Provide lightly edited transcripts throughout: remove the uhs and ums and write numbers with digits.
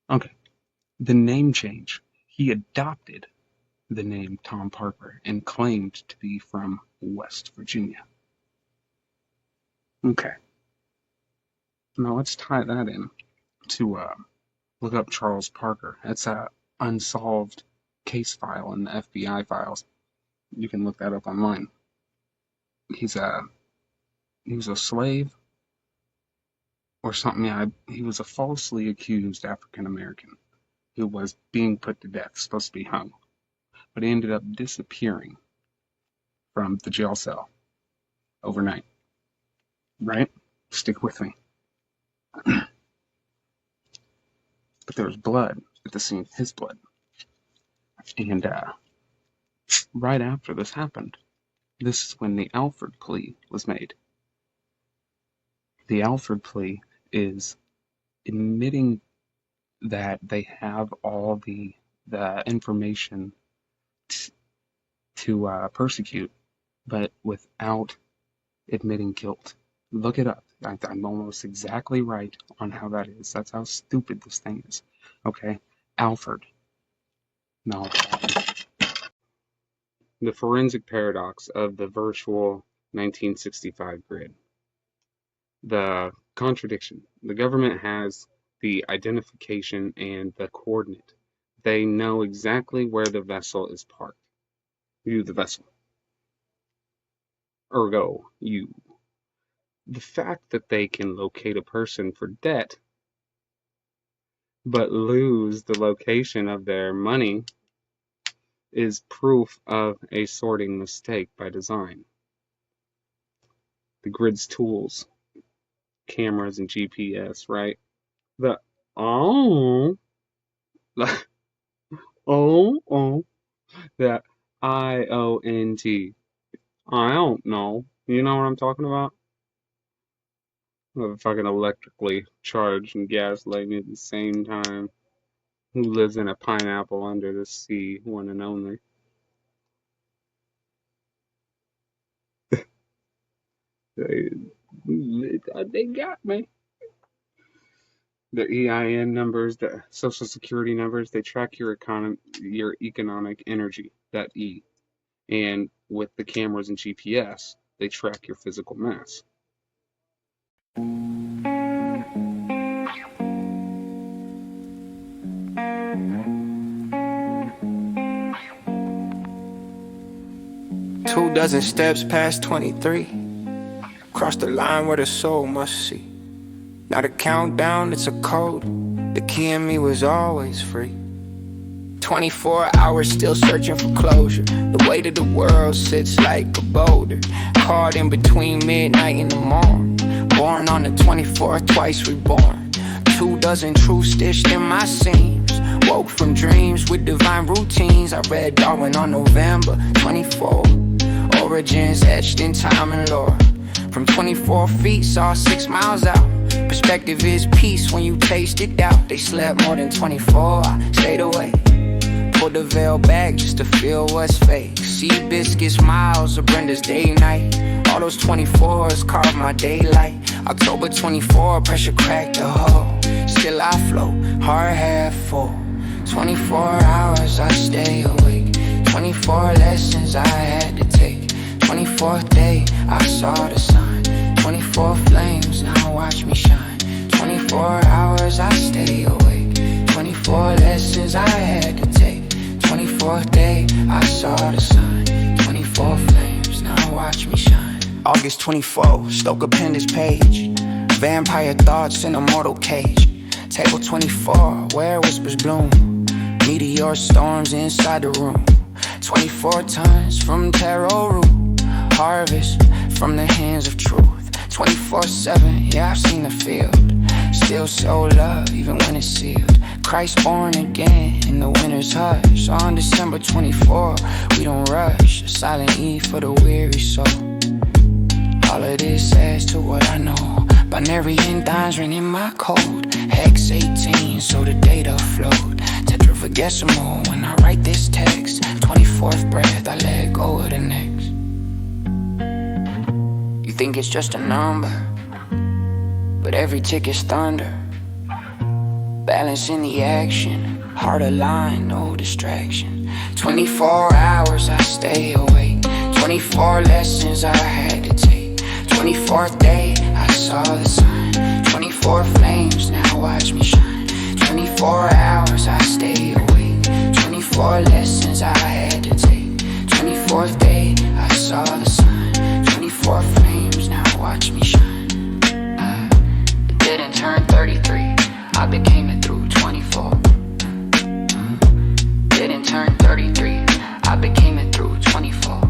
Okay, the name change. He adopted the name Tom Parker and claimed to be from West Virginia. Okay, now let's tie that in to look up Charles Parker. That's a unsolved case file in the FBI files. You can look that up online. He's a he was a slave or something. Yeah, he was a falsely accused African American who was being put to death, supposed to be hung, but he ended up disappearing from the jail cell overnight. Right? Stick with me. But there was blood at the scene, his blood. And right after this happened, this is when the Alford plea was made. The Alford plea is admitting that they have all the information to persecute, but without admitting guilt. Look it up. I'm almost exactly right on how that is. That's how stupid this thing is. Okay, Alford. No. The forensic paradox of the virtual 1965 grid. The contradiction. The government has the identification and the coordinate. They know exactly where the vessel is parked. You, the vessel. Ergo, you. The fact that they can locate a person for debt but lose the location of their money is proof of a sorting mistake by design. The grid's tools, cameras and GPS, right? The oh, that IONT. I don't know. You know what I'm talking about? Fucking electrically charged and gaslighting at the same time. Who lives in a pineapple under the sea, one and only. They got me. The EIN numbers, the social security numbers, they track your economic energy, that E. And with the cameras and GPS, they track your physical mass. 2 dozen steps past 23. Cross the line where the soul must see. Not a countdown, it's a code. The key in me was always free. 24 hours still searching for closure. The weight of the world sits like a boulder, caught in between midnight and the morn. Born on the 24th, twice reborn. 2 dozen truths stitched in my seams. Woke from dreams with divine routines. I read Darwin on November 24. Origins etched in time and lore. From 24 feet, saw 6 miles out. Perspective is peace when you taste it out. They slept more than 24, I stayed awake. Pulled the veil back just to feel what's fake. Sea biscuits, miles of Brenda's day night. All those 24s carved my daylight. October 24, pressure cracked the hull. Still I float, heart half full. 24 hours I stay awake. 24 lessons I had to take. 24th day I saw the sun. 24 flames, now watch me shine. 24 hours I stay awake. 24 lessons I had to take. 24th day I saw the sun. 24 flames, now watch me shine. August 24, Stoker penned his page. Vampire thoughts in a mortal cage. Table 24, where whispers bloom. Meteor storms inside the room. 24 tons from tarot root. Harvest from the hands of truth. 24/7, yeah, I've seen the field. Still so love, even when it's sealed. Christ born again in the winter's hush. On December 24, we don't rush. A silent E for the weary soul. All of this adds to what I know. Binary endines ring in my code. Hex 18, so the data flowed. Tetrafagesimal when I write this text. 24th breath, I let go of the next. You think it's just a number, but every tick is thunder. balancing the action, heart aligned, no distraction. 24 hours I stay awake, 24 lessons I had to take. 24th day I saw the sign, 24 flames, now watch me shine. 24 hours I stay awake, 24 lessons I had to take. 24th day I saw the sign, 24 flames, now watch me shine. I didn't turn 33, I became it through 24. Didn't turn 33, I became it through 24.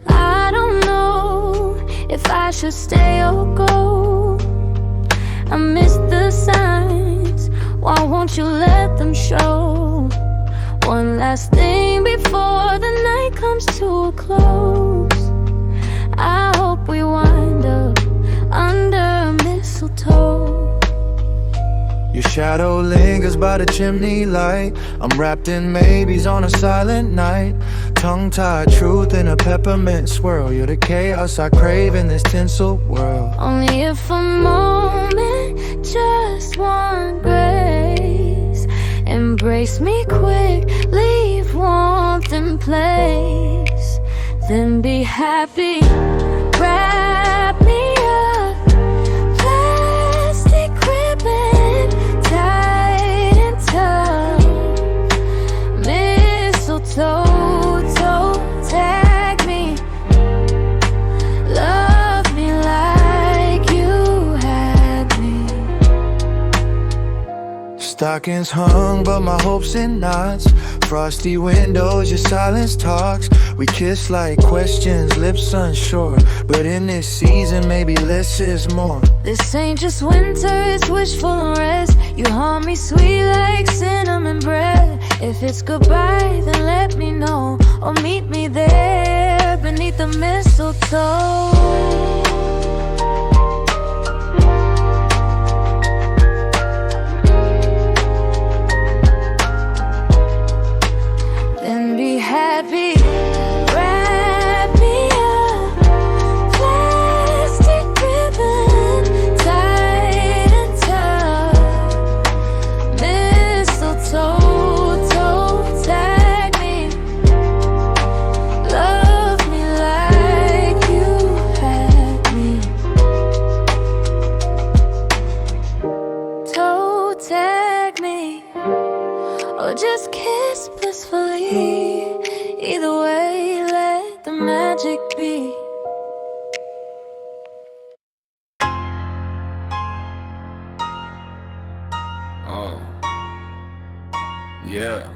I don't know if I should stay or go. I miss the signs, why won't you let them show? One last thing before the night comes to a close. I hope we wind up under mistletoe. Your shadow lingers by the chimney light. I'm wrapped in maybes on a silent night. Tongue-tied truth in a peppermint swirl. You're the chaos I crave in this tinsel world. Only if a moment, just one grace. Embrace me quick, leave warmth in place. Then be happy, wrap me up. Plastic ribbon, tight and tough. Mistletoe, tag me. Love me like you had me. Stockings hung, but my hopes in knots. Frosty windows, your silence talks. We kiss like questions, lips unsure. But in this season, maybe less is more. This ain't just winter, it's wishful unrest. You haunt me sweet like cinnamon bread. If it's goodbye, then let me know. Or meet me there beneath the mistletoe. Then be happy, wrap me up. Plastic ribbon, tight and tough. Mistletoe, tag me. Love me like you had me. Toe tag me. Or just kiss blissfully. Either way, let the magic be. Oh, yeah.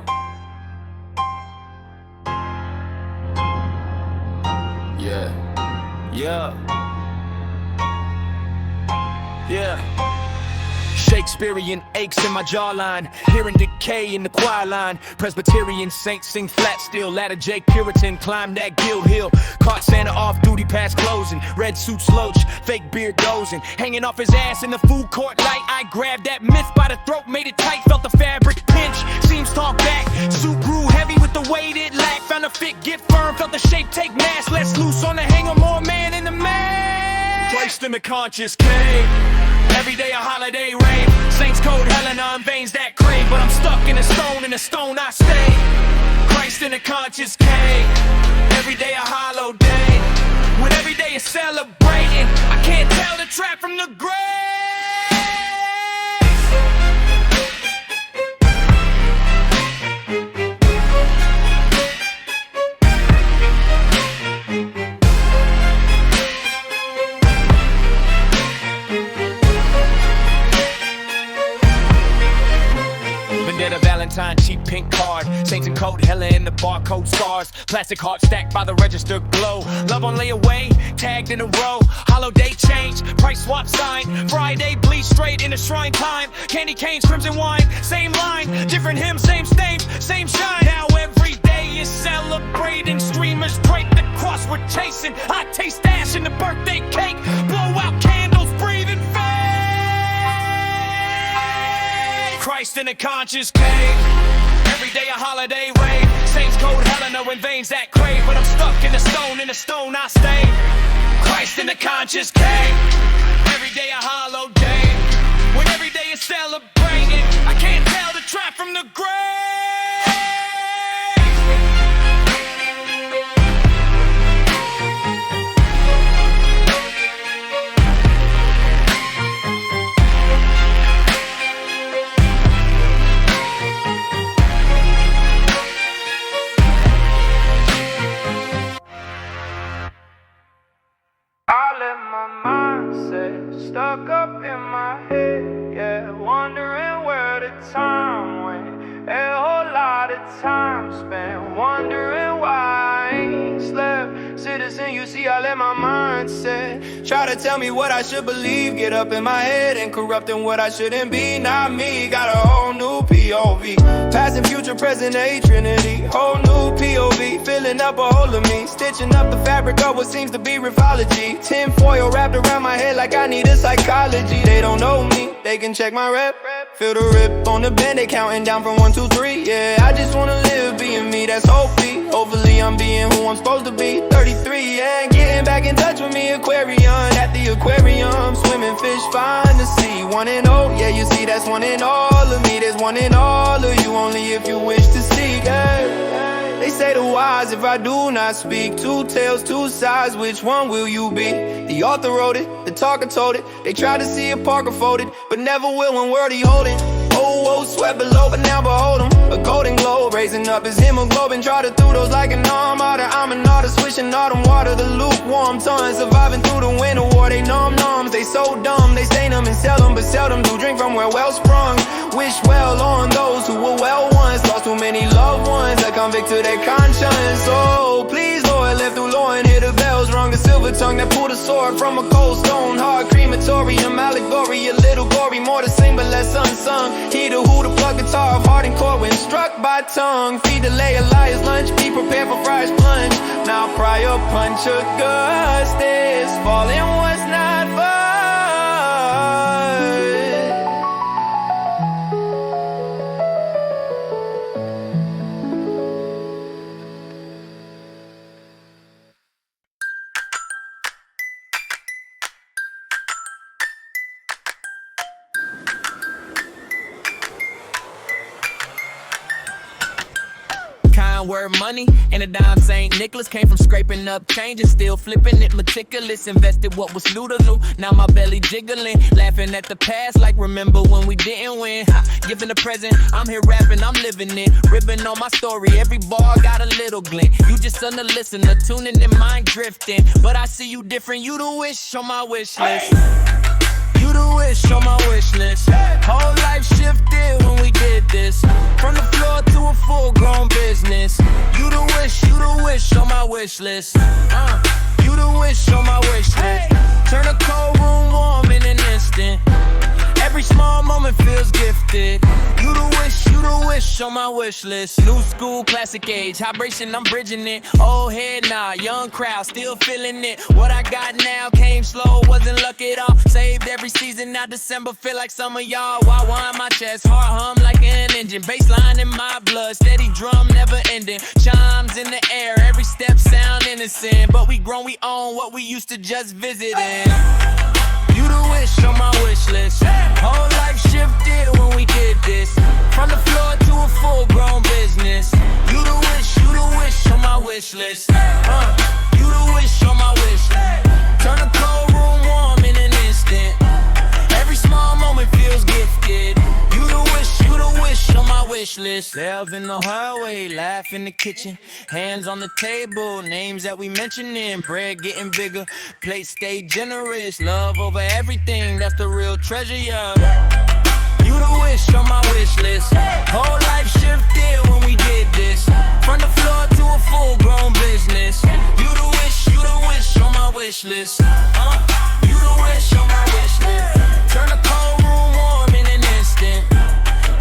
Yeah. Yeah. Yeah. Shakespearean aches in my jawline, hearing decay in the choir line. Presbyterian saints sing flat still. Ladder Jake Puritan climb that guild hill. Caught Santa off duty past closing. Red suit sloach, fake beard dozing. Hanging off his ass in the food court light. I grabbed that myth by the throat, made it tight. Felt the fabric pinch, seams talk back. Suit grew heavy with the weight it lacked. Found a fit, get firm, felt the shape take mass. Let's loose on the hanger, more man in the mask. Placed in the conscious cave. Every day a holiday rave. Saints code Helena in veins that crave. But I'm stuck in the stone I stay. Christ in a conscious cave. Every day a hollow day. When every day is celebrating, I can't tell the trap from the grave. Vendetta Valentine, cheap pink card. Saints and coat, hella in the barcode scars. Plastic heart stacked by the register glow. Love on layaway, tagged in a row. Holiday change, price swap sign. Friday bleed straight into shrine time. Candy canes, crimson wine, same line, different hymn, same stains, same shine. Now every day is celebrating. Streamers break the cross we're chasing. I taste ash in the birthday cake. Blow out candles, breathing faith. Christ in a conscious cave. Every day a holiday wave. Saints cold Helena in veins that crave. But I'm stuck in the stone I stay. Christ in the conscious cave. Every day a hollow day. When every day is celebrating. I can't tell the trap from the grave. Stuck up in my head, yeah, wondering where the time went. A whole lot of time spent wondering why I ain't slept. Citizen, you see, I let my mind set. Try to tell me what I should believe, get up in my head and corrupting what I shouldn't be. Not me, got a whole new POV. Past and future, present, a trinity. Whole new POV, filling up a hole of me. Stitching up the fabric of what seems to be rifology. Tin foil wrapped around my head like I need a psychology. They don't know me, they can check my rep. Feel the rip on the bend, they counting down from 1, 2, 3. Yeah, I just wanna live being me, that's hopefully. Hopefully I'm being who I'm supposed to be. 33, yeah, getting back in touch with me. Aquarium, at the aquarium. Swimming fish, find the sea. 1 and 0, yeah, you see that's 1 in all of me. There's 1 in all of you, only if you wish to seek, yeah. They say the wise, if I do not speak. 2 tails, 2 sides, which one will you be? The author wrote it, the talker told it. They tried to see it Parker folded, but never will when word he holding. Oh, sweat below, but now behold him. A golden glow, raising up his hemoglobin. Try to through those like an armada. I'm an artist, swishing autumn water. The lukewarm tongue, surviving through the winter war. They numbs, they so dumb. They stain them and sell them, but seldom do drink from where well sprung. Wish well on those who were well once. Lost too many loved ones, a convict to their conscience. Oh, please, Lord, live through law and hear the bells rung. The silver tongue that pulled a sword from a cold stone heart. Crematorium, allegory, a little gory. More to sing, but less unsung. He the who to plug guitar of heart and core when struck by tongue. Feed the lay a liar's lunch, be prepared for friar's plunge. Now prior punch Augustus, falling was not fun. Word money and a dime St. Nicholas came from scraping up changes, still flipping it meticulous. Invested what was new to new. Now my belly jiggling, laughing at the past like remember when we didn't win. Giving the present, I'm here rapping, I'm living it. Ribbon on my story, every bar got a little glint. You just on the listener, tuning in, mind drifting. But I see you different, you the wish on my wish list. You the wish on my wish list. Whole life shifted when we did this. From the floor to a full-grown business. You the wish on my wish list. You the wish on my wish list. Turn a cold room warm in an instant. Every small moment feels gifted. You the wish on my wish list. New school, classic age, vibration, I'm bridging it. Old head, nah, young crowd, still feeling it. What I got now came slow, wasn't luck at all. Saved every season, now December feel like some of y'all. Why in my chest, heart hum like an engine. Bassline in my blood, steady drum never ending. Chimes in the air, every step sound innocent. But we grown, we own what we used to just visiting. You the wish on my wish list. Whole life shifted when we did this. From the floor to a full-grown business. You the wish on my wish list. You the wish on my wish list. Turn a cold room warm in an instant. Every small moment feels gifted. You the wish on my wish list. Live in the hallway, laugh in the kitchen. Hands on the table, names that we mentioning. Bread getting bigger, plates stay generous. Love over everything, that's the real treasure, yeah. You the wish on my wish list. Whole life shifted when we did this. From the floor to a full-grown business. You the wish on my wish wish list. You the wish on my wish list. Turn a cold room warm in an instant.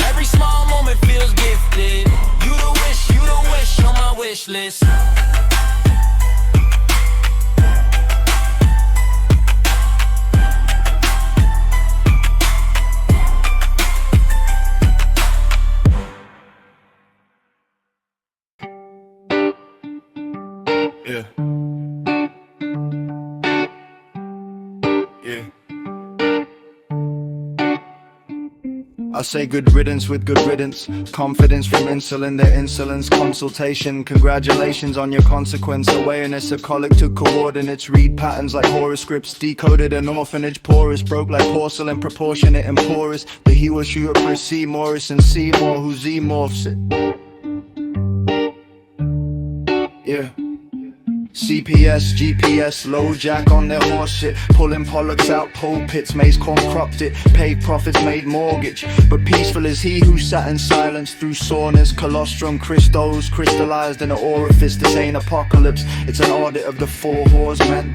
Every small moment feels gifted. You the wish on my wish list. Yeah. Yeah. I say good riddance with good riddance. Confidence from insulin, their insolence. Consultation, congratulations on your consequence. Awareness of colic to coordinates. Read patterns like horoscripts. Decoded an orphanage. Porous, broke like porcelain. Proportionate and porous. The he will shoot up C. Morrison Seymour, who Z-morphs it. Yeah. CPS, GPS, low jack on their horse shit. Pulling pollocks out pulpits, maize corn cropped it. Paid profits made mortgage. But peaceful is he who sat in silence through soreness. Colostrum crystals crystallized in an orifice. This ain't apocalypse, it's an audit of the four horsemen.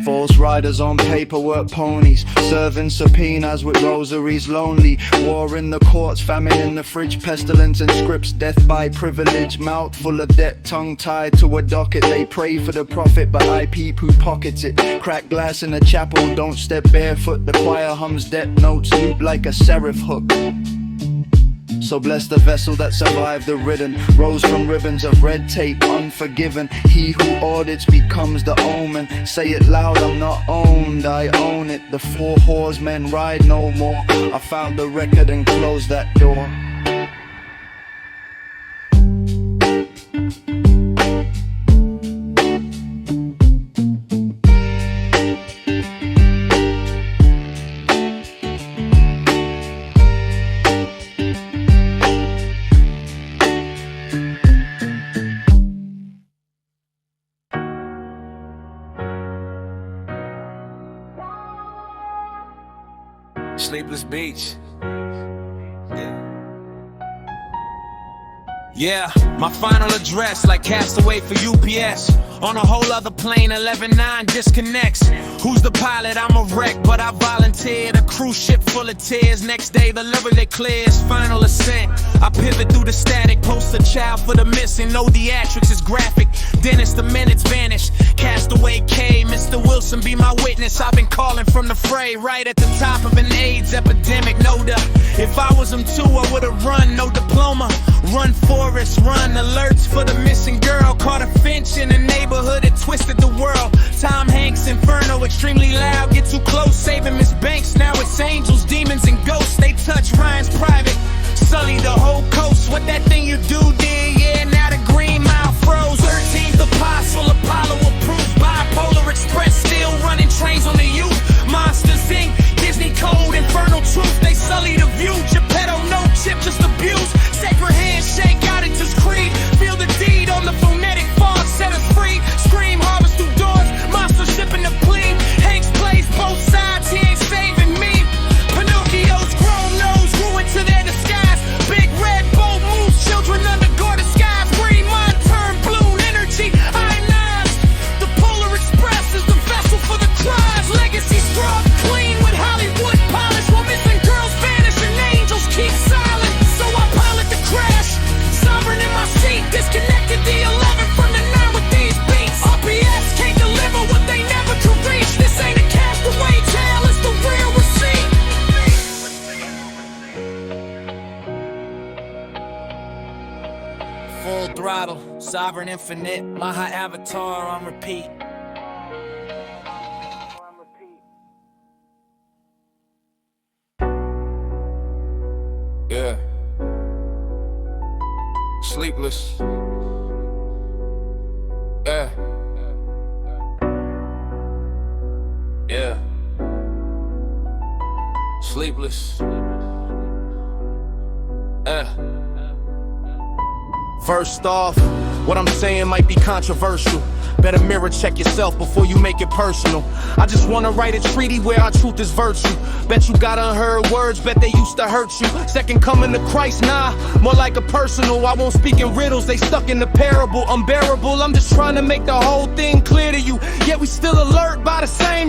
False riders on paperwork ponies, serving subpoenas with rosaries. Lonely, war in the courts, famine in the fridge, pestilence and scripts, death by privilege. Mouth full of debt, tongue tied to a docket. They pray for the prophet, but IP who pockets it. Cracked glass in the chapel, don't step barefoot. The choir hums death notes, loop like a seraph hook. So bless the vessel that survived the ridden. Rose from ribbons of red tape, unforgiven. He who audits becomes the omen. Say it loud, I'm not owned, I own it. The four horsemen ride no more. I found the record and closed that door. Sleepless Beach. Yeah, my final address like Castaway for UPS. On a whole other plane, 11-9 disconnects. Who's the pilot? I'm a wreck, but I volunteered. A cruise ship full of tears. Next day, the lever they clears. Final ascent. I pivot through the static. Poster child for the missing. No theatrics is graphic. Dennis, the minutes vanish. Castaway K. Mr. Wilson, be my witness. I've been calling from the fray. Right at the top of an AIDS epidemic. No duh. If I was him too, I would've run. No diploma. Run Forest, run. Alerts for the missing girl. Caught a Finch in a neighborhood that twisted the world. Tom Hanks, Inferno, extremely loud. Get too close, saving Miss Banks. Now it's angels, demons, and ghosts. They touch Ryan's private. Sully the whole coast. What that thing you do did, yeah, now the Green Mile froze. 13th Apostle, Apollo approved. Bipolar Express, still running trains on the youth. Monsters Inc., Disney Code, Infernal Truth. They sully the view. Geppetto, no chip, just abuse. Sacred handshake, got it, just creed. Feel the deed on the phonetic fog, set us free. Scream, harvest through doors, monster shipping the plea. Hanks plays both sides, he ain't saving me. Pinocchio's grown nose, ruined to their disguise. Big red boat moves, children undergo the skies. Green mind turn blue, energy ionized. The Polar Express is the vessel for the cries. Legacy struck clean with Hollywood polish. While missing girls vanish and angels keep silent. So I pilot the crash, sovereign in my seat. Disconnected the 11 from the 9 with these beats. RPS can't deliver what they never could reach. This ain't a castaway tale, it's the real receipt. Full throttle, sovereign infinite. My high avatar on repeat. Yeah. Sleepless. Yeah. Yeah. Sleepless. Yeah. First off, What I'm saying might be controversial. Better mirror check yourself before you make it personal. I just wanna write a treaty where our truth is virtue. Bet you got unheard words, bet they used to hurt you. Second coming to Christ, nah, more like a personal. I won't speak in riddles, they stuck in the parable. Unbearable, I'm just trying to make the whole thing clear to you. Yet we still alert by the same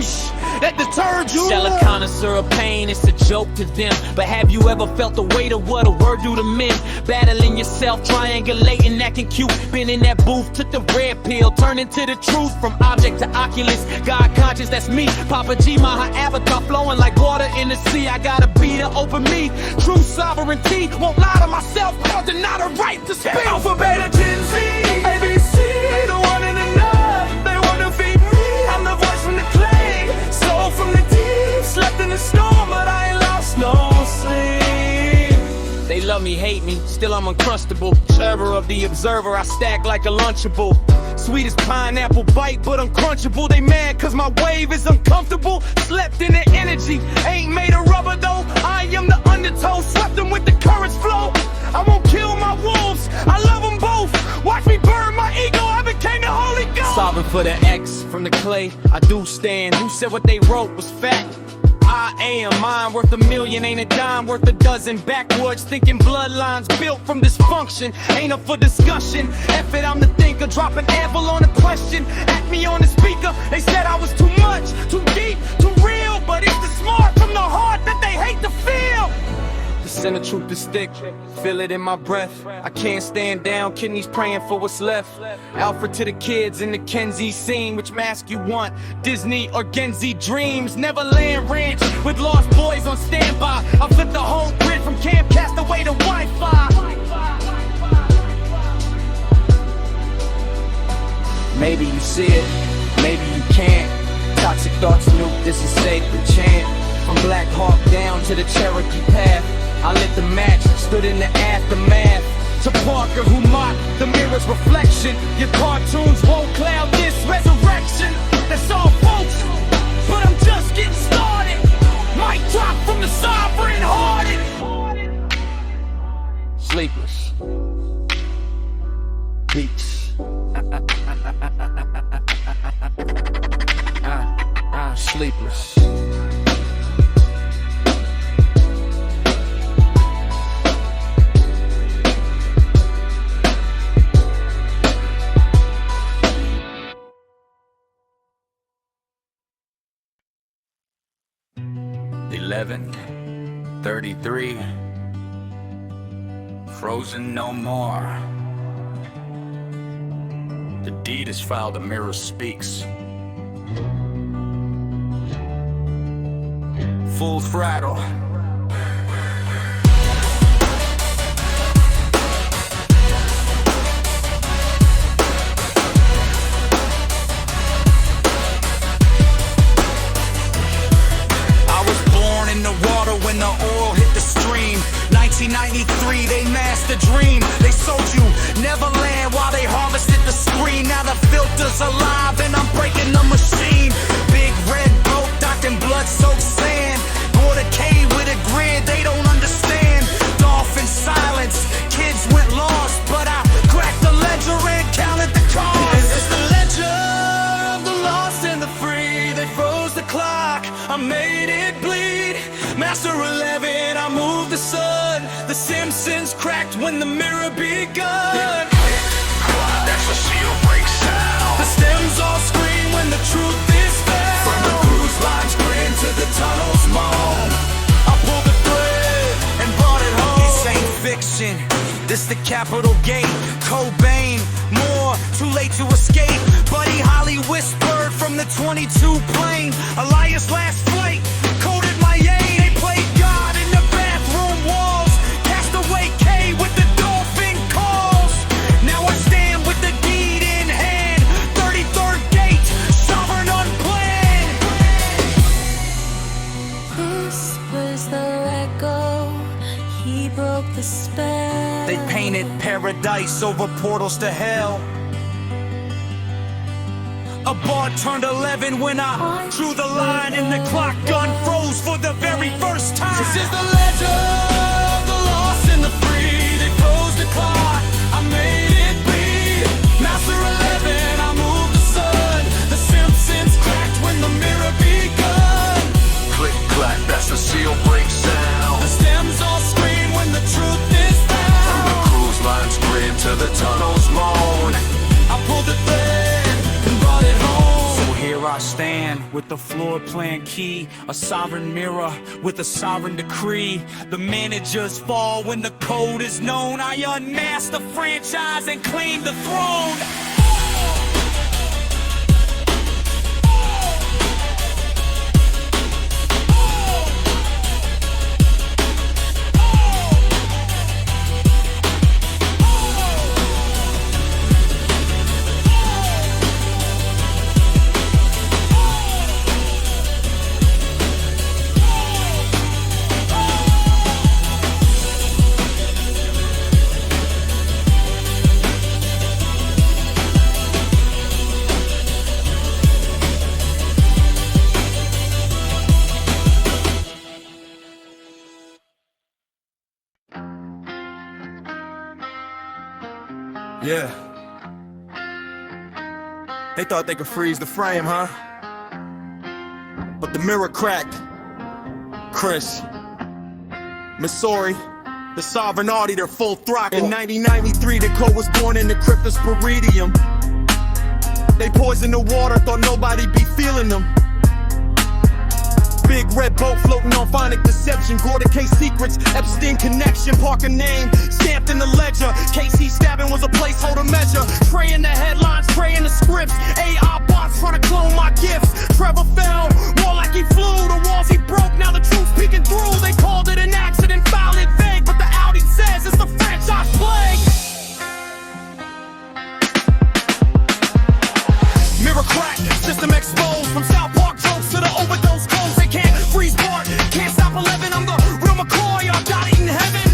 that deterred you. Shell a connoisseur of pain, it's a joke to them. But have you ever felt the weight of what a word do to men? Battling yourself, triangulating, acting cute. Been in that booth, took the red pill, turned into the truth. From object to oculus, God conscious, that's me. Papa G, my avatar, flowing like water in the sea. I gotta be to open me. True sovereignty, won't lie to myself, I'll deny the right to speak. Alpha, beta, Gen Z, ABC, the one and enough. They want to feed me, I'm the voice from the clay. Soul from the deep, slept in the storm, but I ain't lost no sleep. They love me, hate me, still I'm uncrustable. Server of the observer, I stack like a Lunchable. Sweet as pineapple bite, but uncrunchable. They mad cause my wave is uncomfortable. Slept in the energy, ain't made of rubber though. I am the undertow, swept them with the current's flow. I won't kill my wolves, I love them both. Watch me burn my ego, I became the Holy Ghost. Sovereign for the X, from the clay, I do stand. Who said what they wrote was fact? I am mine, worth a million, ain't a dime, worth a dozen. Backwoods, thinking bloodlines built from dysfunction. Ain't up for discussion. F it, I'm the thinker, dropping anvil on a question. At me on the speaker, they said I was too much, too deep, too real. But it's the smart from the heart that they hate to feel. The center truth to stick, feel it in my breath. I can't stand down, kidneys praying for what's left. Alfred to the kids in the Kenzie scene. Which mask you want, Disney or Genzi dreams? Neverland Ranch with lost boys on standby. I flip the whole grid from Camp Castaway to Wi-Fi. Maybe you see it, maybe you can't. Toxic thoughts, nuke, this is sacred chant. From Black Hawk down to the Cherokee path, I lit the match, stood in the aftermath. To Parker who mocked the mirror's reflection. Your cartoons won't cloud this resurrection. That's all folks, but I'm just getting started. Mic drop from the sovereign hearted. Sleepless beats. Sleepless. 11:33. Frozen no more. The deed is filed, the mirror speaks. Full throttle. When the oil hit the stream, 1993, they masked the dream. They sold you Neverland while they harvested the screen. Now the filter's alive and I'm breaking the machine. Big red boat docked in blood-soaked sand. Board a cave with a grid they don't understand. Dolphin silence, kids went lost, but I cracked the ledger and counted the cost. It's the ledger of the lost and the free. They froze the clock, I made it bleed. Master 11, I moved the sun. The Simpsons cracked when the mirror begun. That's a seal break sound. The stems all scream when the truth is found. From the cruise line's grin to the tunnel's moan, I pulled the thread and brought it home. This ain't fiction, this the Capitol Gate. Cobain, more, too late to escape. Buddy Holly whispered from the 22 plane. Elias last flight, coded my aim. They played God in the bathroom walls. Cast away K with the dolphin calls. Now I stand with the deed in hand. 33rd gate, sovereign unplanned. This was the echo. He broke the spell. They painted paradise over portals to hell. A bar turned 11 when I drew the line and the clock gun froze for the very first time. This is the ledger of the lost and the free. They froze the clock, I made it bleed. pulled the thread and brought it home. So here I stand with the floor plan key, a sovereign mirror with a sovereign decree. The managers fall when the code is known. I unmask the franchise and claim the throne. Yeah. They thought they could freeze the frame, huh? But the mirror cracked. Chris, Missouri, the sovereign auditor, full throttle. In 1993, the code was born in the cryptosporidium. They poisoned the water, thought nobody'd be feeling them. Big red boat floating on phonic deception. Gorda K secrets, Epstein connection. Parker name stamped in the ledger. KC stabbing was a placeholder measure. Trey in the headlines, Trey in the scripts. AI bots trying to clone my gifts. Trevor fell, more like he flew. The walls he broke, now the truth's peeking through. They called it an accident, filed it vague, but the Audi says it's the franchise plague. Mirror crack, system exposed. From South Park jokes to the overdose codes. They can't freeze Bart, can't stop 11. I'm the real McCoy, I got it in heaven.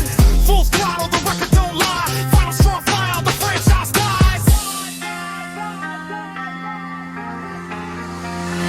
Full throttle, the record don't lie. Final straw file, the franchise dies.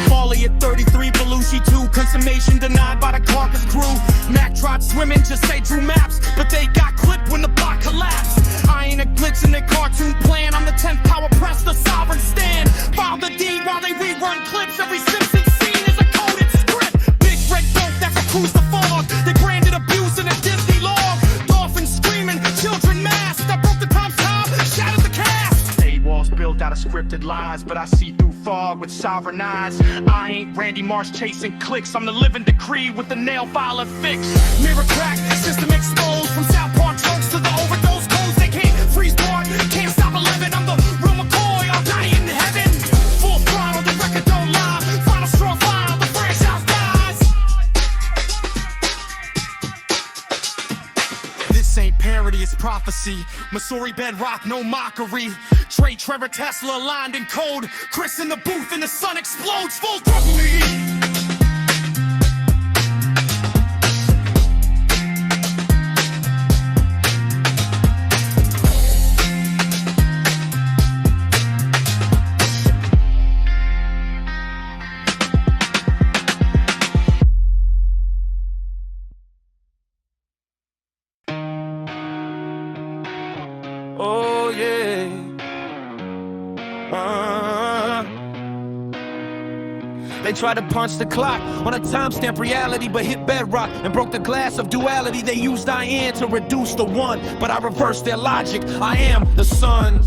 Folly at 33, Belushi 2. Consummation denied by the carcass crew. Mac tried swimming, just say drew maps. But they got clipped when the block collapsed. I ain't a glitch in their cartoon plan. I'm the 10th power press, the sovereign stand. File the deed while they rerun clips. Every Simpson scene is a coded script. Big red boat that's a cruise the fog. They branded abuse in a Disney log. Dolphins screaming, children masked. I broke the time's time, shattered the cast. A walls built out of scripted lies, but I see through fog with sovereign eyes. I ain't Randy Marsh chasing clicks. I'm the living decree with the nail file fix. Mirror crack, system exposed. From South Park jokes to the overdose codes. They can't freeze Bart, can't stop 11. I'm the real McCoy, I'll die in heaven. Full throttle, the record don't lie. Final straw file, the franchise dies. This ain't parody, it's prophecy. Missouri bedrock, no mockery. Trey, Trevor, Tesla aligned in code. Chris in the booth and the sun explodes. Full throttle me. Oh yeah. They tried to punch the clock on a timestamp reality, but hit bedrock and broke the glass of duality. They used I am to reduce the one, but I reversed their logic. I am the sun.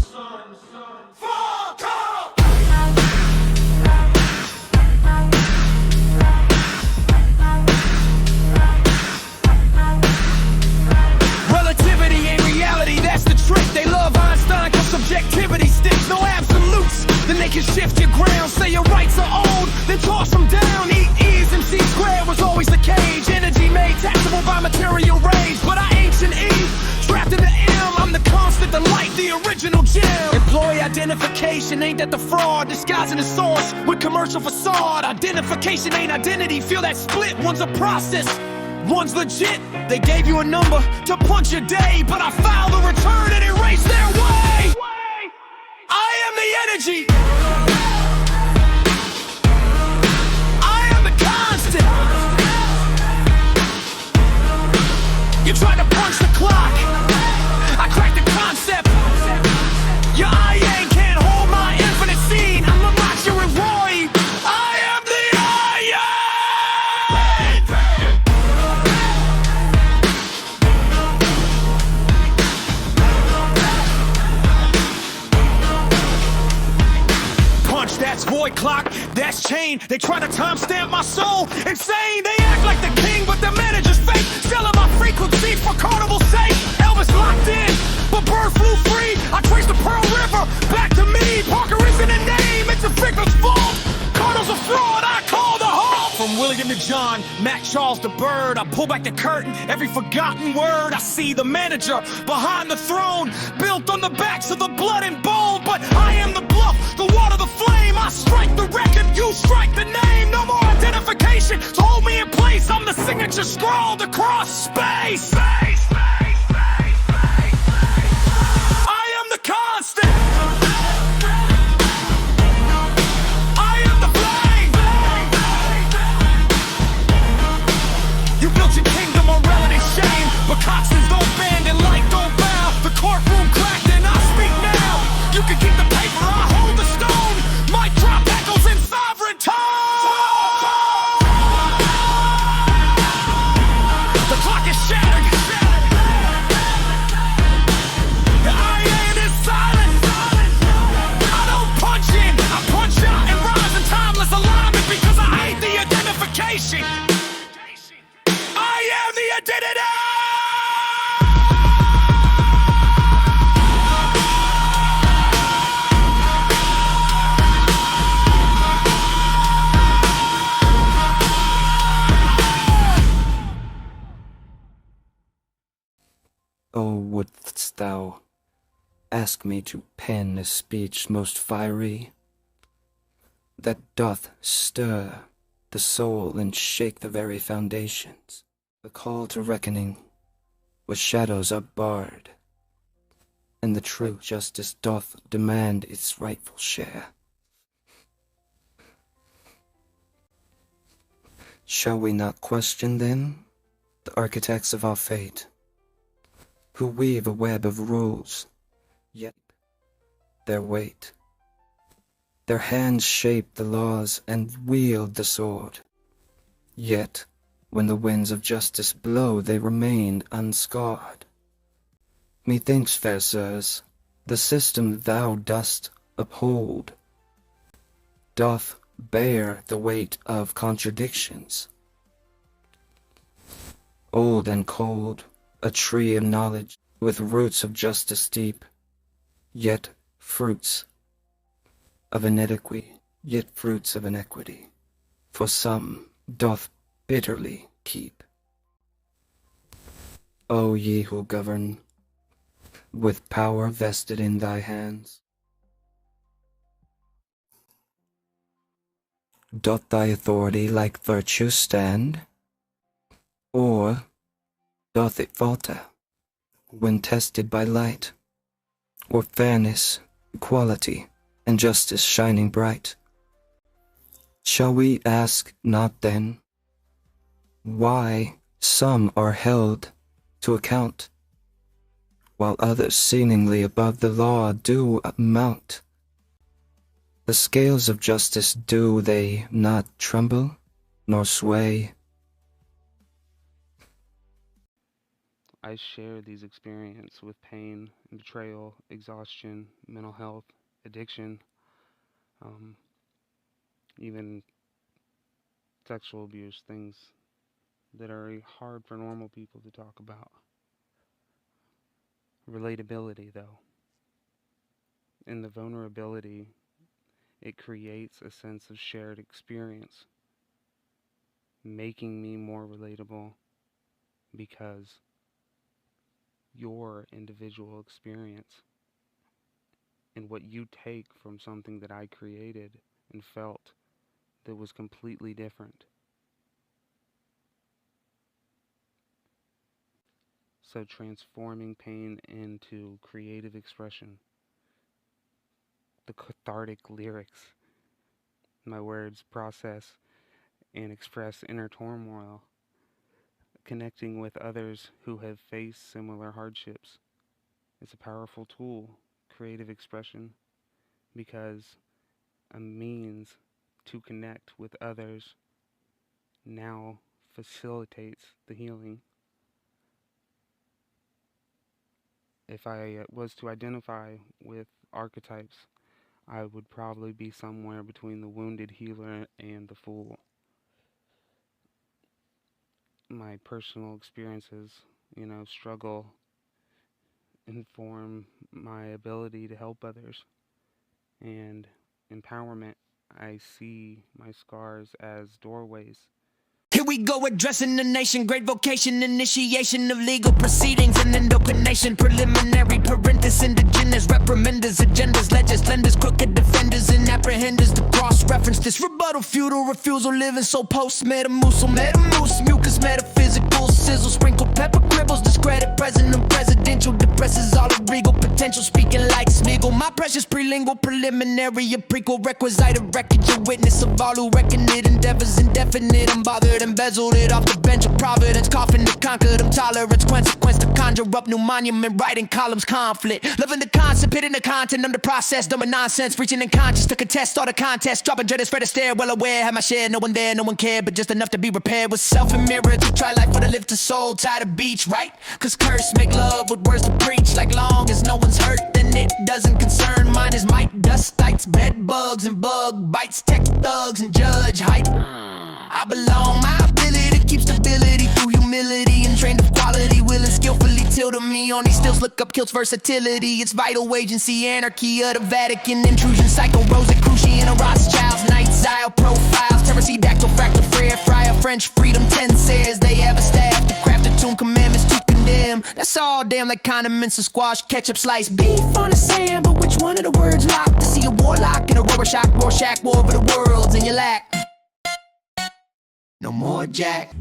Relativity ain't reality, that's the trick. They love Einstein cause subjectivity sticks. No absolutes, then they can shift your ground. Say your rights are old, then toss them down. Eat E's and C squared was always the cage. Energy made taxable by material rage. But I ancient Eve, trapped in the M. I'm the constant, the light, the original gem. Employee identification, ain't that the fraud? Disguising the source with commercial facade. Identification ain't identity, feel that split. One's a process, one's legit. They gave you a number to punch your day, but I filed a return and erased their way. I am the energy. I am the constant. You tried to punch the clock. I cracked the concept. Your I ain't can't hold my infinite scene. I'm a Roger and Roy. I am the I am. That's void clock, that's chain. They try to timestamp my soul. Insane, they act like the king, but the manager's fake. Selling my frequencies for carnival sake. Elvis locked in, but bird flew free. I traced the Pearl River back to me. Parker isn't a name, it's a victim's fault. Cardinals a fraud, I call the halt. From William to John, Mac Charles to Bird, I pull back the curtain, every forgotten word. I see the manager behind the throne, built on the backs of the blood and bone. But I am the bluff, the water, the flame. I strike the record, you strike the name. No more identification to hold me in place. I'm the signature scrawled across space. I am the constant. I am the flame. You built your kingdom on relative shame, but coxswains don't bend and light don't bow. The courtroom cracked and I speak now. You can keep the paper, I hold the stone. My drop echoes in sovereign tone. The clock is shattered. The iron is silent. I don't punch in, I punch out and rise in timeless alignment because I hate the identification. I am the identity. Oh, wouldst thou ask me to pen a speech most fiery, that doth stir the soul and shake the very foundations? The call to reckoning, where shadows are barred, and the true justice doth demand its rightful share. Shall we not question, then, the architects of our fate, who weave a web of rules, yet their weight? Their hands shape the laws and wield the sword, yet when the winds of justice blow, they remain unscarred. Methinks, fair sirs, the system thou dost uphold doth bear the weight of contradictions. Old and cold, a tree of knowledge, with roots of justice deep, yet fruits of inequity, for some doth bitterly keep. O ye who govern, with power vested in thy hands, doth thy authority like virtue stand, or doth it falter when tested by light, or fairness, equality, and justice shining bright? Shall we ask not then, why some are held to account, while others seemingly above the law do mount? The scales of justice, do they not tremble, nor sway? I share these experiences with pain, betrayal, exhaustion, mental health, addiction, even sexual abuse, things that are hard for normal people to talk about. Relatability, though, and the vulnerability, it creates a sense of shared experience, making me more relatable because your individual experience and what you take from something that I created and felt that was completely different. So transforming pain into creative expression, the cathartic lyrics, my words process and express inner turmoil, connecting with others who have faced similar hardships. It's a powerful tool, creative expression, because a means to connect with others now facilitates the healing. If I was to identify with archetypes, I would probably be somewhere between the wounded healer and the fool. My personal experiences, struggle inform my ability to help others. And empowerment, I see my scars as doorways. Here we go, addressing the nation. Great vocation, initiation of legal proceedings and indoctrination. Preliminary parenthesis, indigenous reprimanders, agendas, legislators, crooked defenders, and apprehenders. To cross-reference this rebuttal, feudal refusal, living so post-metamucil, metamoose, mucus, metaphysical, sizzle, sprinkle, pepper, cribbles, discredit, president, presidential, depresses all the regal potential, speaking like Smeagol. My precious prelingual, preliminary, a prequel, requisite, a record, your witness of all who reckon it, endeavors indefinite, unbothered, embezzled it off the bench of providence, coffin to conquer them, tolerance, consequence to conjure up new monument, writing columns, conflict, loving the concept, hitting the content, I'm the process, dumb and nonsense, preaching unconscious to contest, start a contest, dropping dread, spread a stare, well aware, had my share, no one there, no one cared, but just enough to be repaired, with self and mirror, to try life for the lift to soul, tie the beach, right? Cause curse make love with words to preach, like long as no one's hurt, then it doesn't concern, mine is might, dust lights, bed bugs and bug bites, tech thugs and judge hype. I belong, my ability keeps stability through humility and trained of quality, will and skillfully tilde me on these stills, look up kills versatility, it's vital agency, anarchy of the Vatican, intrusion, psycho, Rosicrucian, a Rothschild's, nights, isle profiles, terrace, dactyl, fractal, frere, fryer, French freedom, 10 says they have a staff to craft a tune, commandments to condemn, that's all damn like condiments of squash, ketchup, sliced beef on the sand, but which one of the words locked, to see a warlock in a Rorschach, Rorschach, war over the worlds, and you lack no more Jack.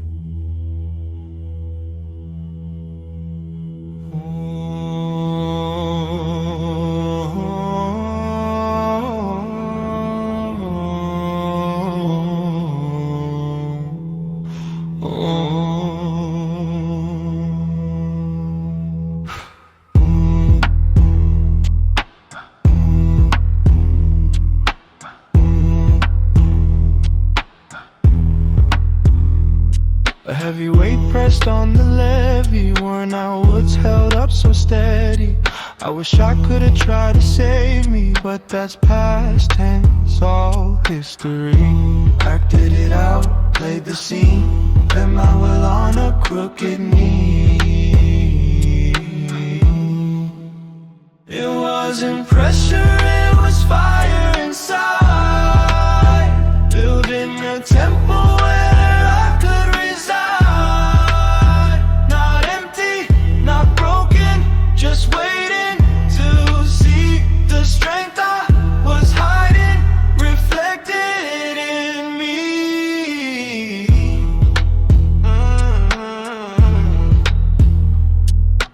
A heavy weight pressed on the levee, worn out woods held up so steady. I wish I could have tried to save me, but that's past tense, all history. Acted it out, played the scene, bet my will on a crooked knee. It wasn't pressure, it was fire inside, building a temple where I could reside. Not empty, not broken, just waiting to see the strength I was hiding reflected in me.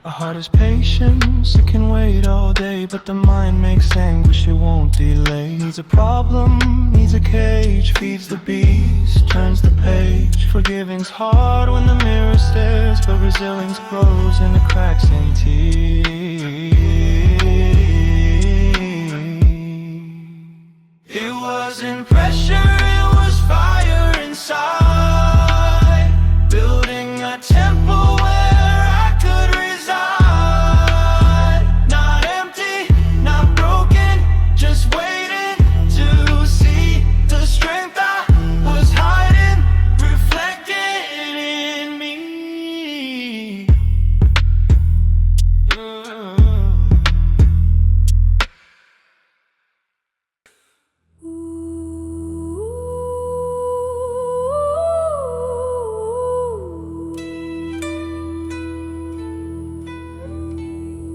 A heart is patience, it can wait all day, but the mind makes anguish, it won't delay. Needs a problem, needs a cage, feeds the beast, turns the page. Forgiving's hard when the mirror stares, but resilience grows in the cracks and tears. It wasn't pressure, it was fire inside, building a temple where I could reside. Not empty, not broken, just waiting to see the strength I was hiding reflected in me.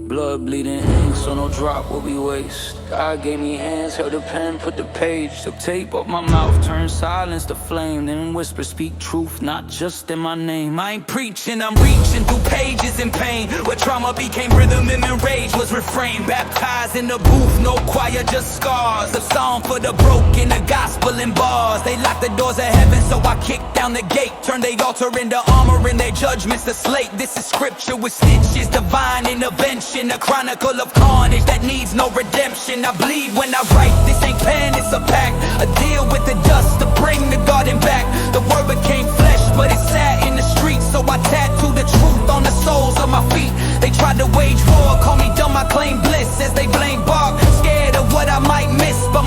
Blood bleeding ink, so no drop will be waste. God gave me hands, held a pen, put the page. Took tape off my mouth, turned silence to flame. Then whisper, speak truth, not just in my name. I ain't preaching, I'm reaching through pages in pain. Where trauma became rhythm and rage was refrained. Baptized in the booth, no choir, just scars. A song for the broken, the gospel in bars. They locked the doors of heaven, so I kicked down the gate. Turned they altar into armor and their judgments to slate. This is scripture with stitches, divine intervention. A chronicle of carnage that needs no redemption. I bleed when I write, this ain't pen, it's a pact. A deal with the dust to bring the garden back. The word became flesh, but it sat in the streets. So I tattooed the truth on the soles of my feet. They tried to wage war, call me dumb, I claim bliss as they blame Bark. Scared of what I might miss, but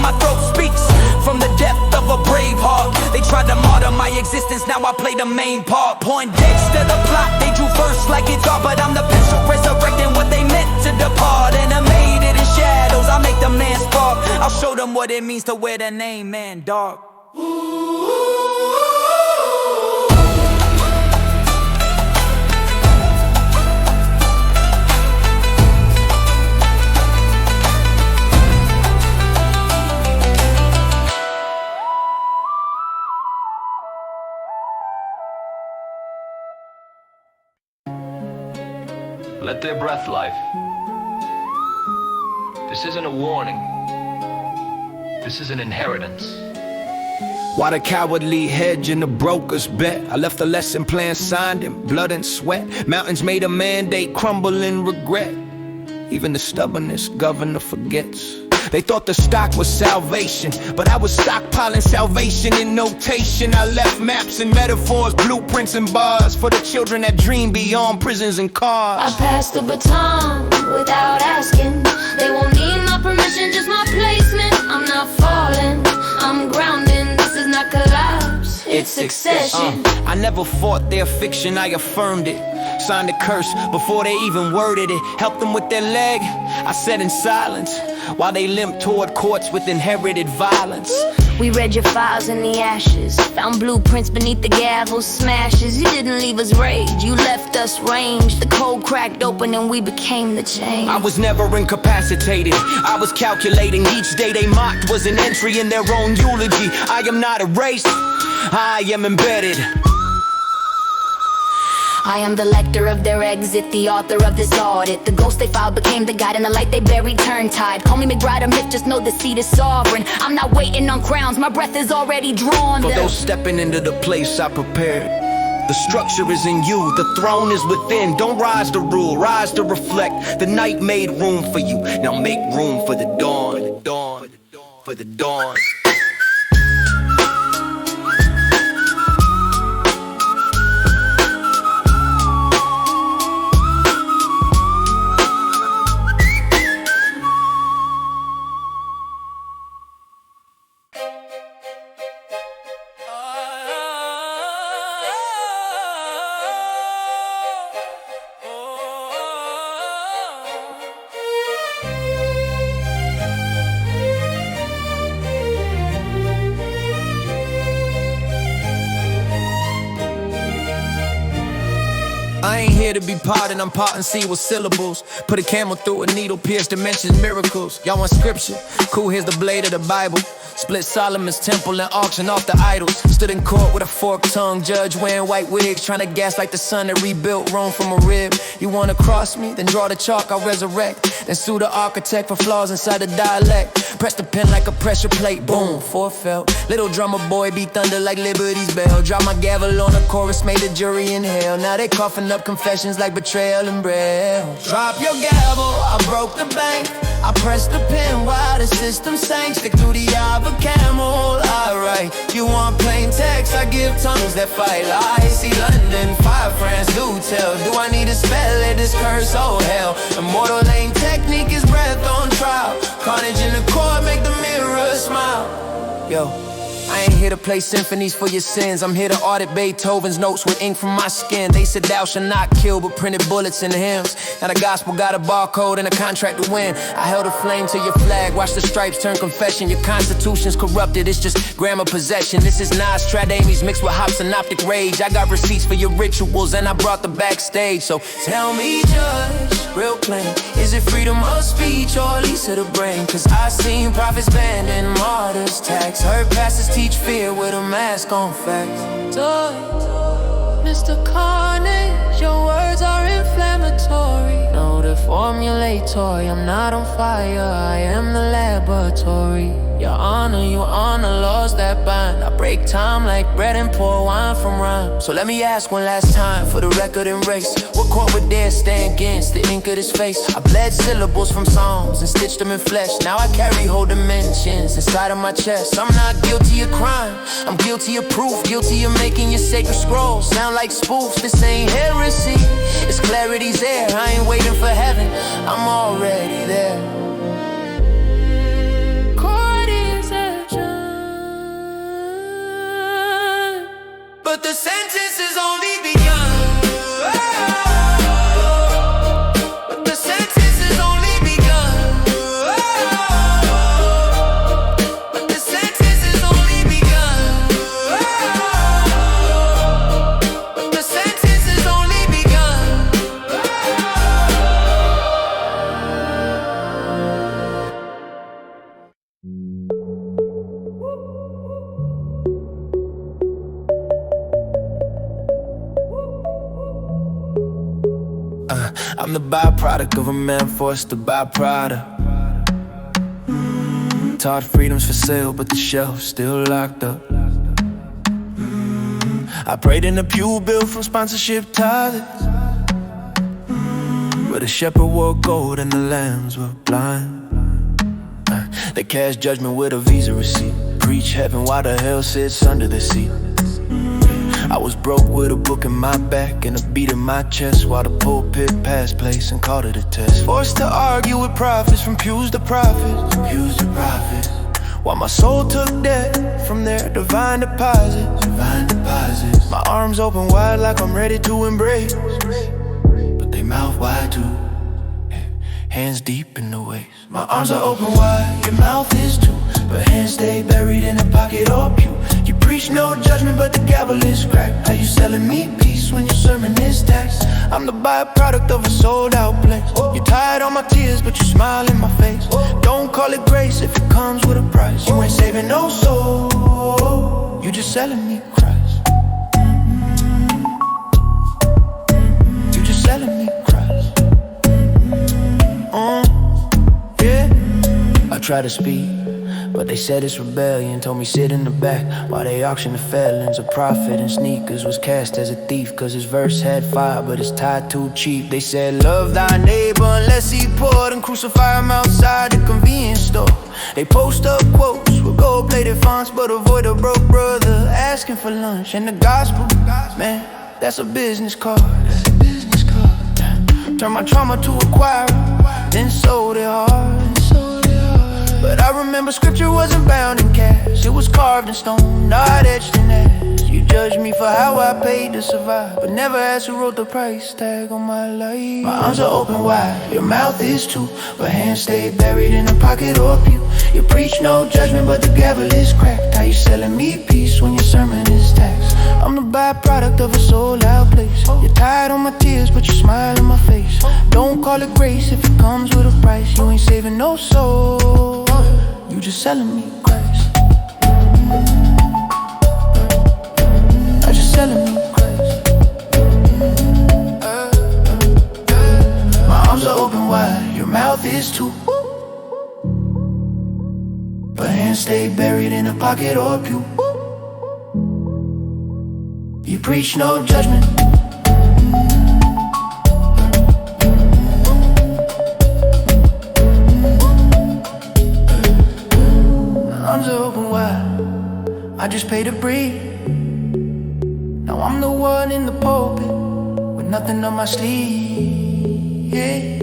existence, now I play the main part. Point dates to the plot, they drew first like it's art, but I'm the pencil resurrecting what they meant to depart. Animated in shadows, I make the man spark. I'll show them what it means to wear the name, man, dark. Let their breath life. This isn't a warning. This is an inheritance. Why the cowardly hedge and the broker's bet? I left a lesson plan signed in blood and sweat. Mountains made a mandate crumble in regret. Even the stubbornest governor forgets. They thought the stock was salvation, but I was stockpiling salvation in notation. I left maps and metaphors, blueprints and bars for the children that dream beyond prisons and cars. I passed the baton without asking. They won't need my permission, just my placement. I'm not falling, I'm grounding. This is not collapse, it's succession. I never fought their fiction, I affirmed it. Signed a curse before they even worded it. Helped them with their leg, I sat in silence while they limped toward courts with inherited violence. We read your files in the ashes, found blueprints beneath the gavel smashes. You didn't leave us rage, you left us range. The code cracked open and we became the change. I was never incapacitated, I was calculating. Each day they mocked was an entry in their own eulogy. I am not erased, I am embedded. I am the lector of their exit, the author of this audit. The ghost they filed became the guide, and the light they buried turned tide. Call me McBride or Myth, just know the seed is sovereign. I'm not waiting on crowns, my breath is already drawn. For those stepping into the place I prepared, the structure is in you, the throne is within. Don't rise to rule, rise to reflect. The night made room for you, now make room for the dawn. For the dawn. I ain't here to be potted, I'm potting seed with syllables. Put a camel through a needle, pierce dimensions, miracles. Y'all want scripture? Cool, here's the blade of the Bible. Split Solomon's temple and auction off the idols. Stood in court with a forked tongue, judge wearing white wigs, trying to gaslight the son that rebuilt Rome from a rib. You wanna cross me? Then draw the chalk, I'll resurrect. Then sue the architect for flaws inside the dialect. Press the pen like a pressure plate, boom, forefelt. Little drummer boy beat thunder like Liberty's bell. Drop my gavel on the chorus, made the jury inhale. Now they coughing up confessions like betrayal and braille. Drop your gavel, I broke the bank. I pressed the pen while the system sank. Stick through the eye of a camel, alright. You want plain text, I give tongues that fight lies. See London, fire France, do tell. Do I need to spell it, this curse, oh hell. Immortal lane technique is breath on trial. Carnage in the court, make the mirror smile. Yo, I ain't here to play symphonies for your sins. I'm here to audit Beethoven's notes with ink from my skin. They said thou shalt not kill, but printed bullets in hymns. Now the gospel got a barcode and a contract to win. I held a flame to your flag, watch the stripes turn confession. Your constitution's corrupted, it's just grammar possession. This is Nas Stradamus mixed with hops and optic rage. I got receipts for your rituals and I brought the backstage. So tell me, judge, real plain, is it freedom of speech or lease of the brain? Cause I seen prophets banned and martyrs tax. Heard pastors teach fear with a mask on facts. Toy, Mr. Carnage, your words are inflammatory. No, the formulator, I'm not on fire, I am the laboratory. Your honor, you honor laws that bind. I break time like bread and pour wine from rhyme. So let me ask one last time for the record and race. What court would dare stand against the ink of this face? I bled syllables from psalms and stitched them in flesh. Now I carry whole dimensions inside of my chest. I'm not guilty of crime, I'm guilty of proof. Guilty of making your sacred scrolls sound like spoofs. This ain't heresy, it's clarity's there. I ain't waiting for heaven, I'm already there. I'm the byproduct of a man forced to buy Prada. Taught freedom's for sale, but the shelf's still locked up. I prayed in the pew built from sponsorship tithes, but the shepherd wore gold and the lambs were blind. They cast judgment with a visa receipt. Preach heaven while the hell sits under the seat. I was broke with a book in my back and a beat in my chest, while the pulpit passed place and called it a test. Forced to argue with prophets, from pews to prophets, from pews to prophets, while my soul took debt from their divine deposits, divine deposits. My arms open wide like I'm ready to embrace, but they mouth wide too, hands deep in the waist. My arms are open wide, your mouth is too, but hands stay buried in a pocket or pew. You preach no judgment, but the gavel is cracked. How you selling me peace when your sermon is taxed? I'm the byproduct of a sold out place. You tired on my tears, but you smile in my face. Don't call it grace if it comes with a price. You ain't saving no soul, you just selling me Christ. You just selling me Christ. Yeah. I try to speak, but they said it's rebellion. Told me sit in the back while they auction the felons. A prophet in sneakers was cast as a thief, cause his verse had fire but his tie too cheap. They said love thy neighbor unless he poor, and crucify him outside the convenience store. They post up quotes with gold-plated fonts, but avoid a broke brother asking for lunch. And the gospel, man, that's a business card. Turn my trauma to a choir, then sold it hard. But I remember scripture wasn't bound in cash. It was carved in stone, not etched in ash. You judged me for how I paid to survive, but never asked who wrote the price tag on my life. My arms are open wide, your mouth is too, but hands stay buried in a pocket or pew. You preach no judgment, but the gavel is cracked. How you selling me peace when your sermon is taxed? I'm the byproduct of a sold out place. You're tired on my tears, but you smile in my face. Don't call it grace if it comes with a price. You ain't saving no soul, you just selling me Christ. I just selling me Christ. My arms are open wide, your mouth is too, but hands stay buried in a pocket or a pew. You preach no judgment, arms are open wide, I just pay to breathe. Now I'm the one in the pulpit with nothing on my sleeve, yeah.